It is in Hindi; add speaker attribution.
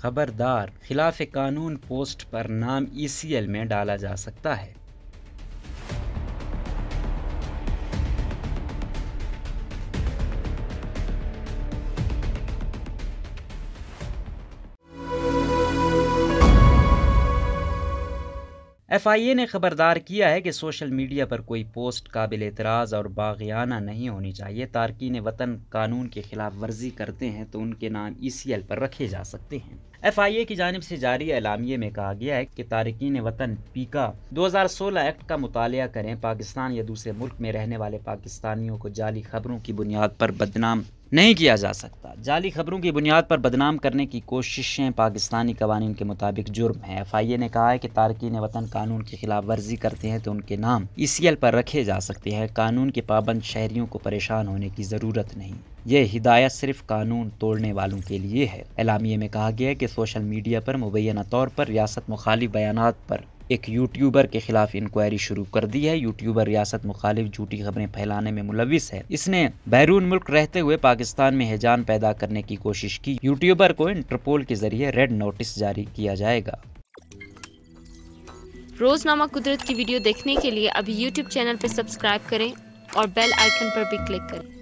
Speaker 1: खबरदार, खिलाफ कानून पोस्ट पर नाम ECL में डाला जा सकता है। FIA ने खबरदार किया है कि सोशल मीडिया पर कोई पोस्ट काबिल एतराज़ और बाग़ियाना नहीं होनी चाहिए। तारकीन वतन कानून की खिलाफ वर्जी करते हैं तो उनके नाम ECL पर रखे जा सकते हैं। FIA की जानिब से जारी एलामिये में कहा गया है कि तारकीन वतन पीका 2016 एक्ट का मुतालिया करें। पाकिस्तान या दूसरे मुल्क में रहने वाले पाकिस्तानियों को जाली खबरों की बुनियाद पर बदनाम नहीं किया जा सकता। जाली खबरों की बुनियाद पर बदनाम करने की कोशिशें पाकिस्तानी कवानीन के मुताबिक जुर्म है। FIA ने कहा है कि तारकीन वतन कानून की खिलाफ वर्जी करते हैं तो उनके नाम ECL पर रखे जा सकते हैं। कानून के पाबंद शहरियों को परेशान होने की ज़रूरत नहीं। ये हिदायत सिर्फ कानून तोड़ने वालों के लिए है। एलामिये में कहा गया है कि सोशल मीडिया पर मुबैना तौर पर रियासत मुखालिफ बयानात पर एक यूट्यूबर के खिलाफ इंक्वायरी शुरू कर दी है। यूट्यूबर रियासत मुखालिफ झूठी खबरें फैलाने में मुलविस है। इसने बैरून मुल्क रहते हुए पाकिस्तान में हिजान पैदा करने की कोशिश की। यूट्यूबर को इंटरपोल के जरिए रेड नोटिस जारी किया जाएगा।
Speaker 2: रोजनामा कुदरत की वीडियो देखने के लिए अभी YouTube चैनल पर सब्सक्राइब करें और बेल आइकन पर भी क्लिक करें।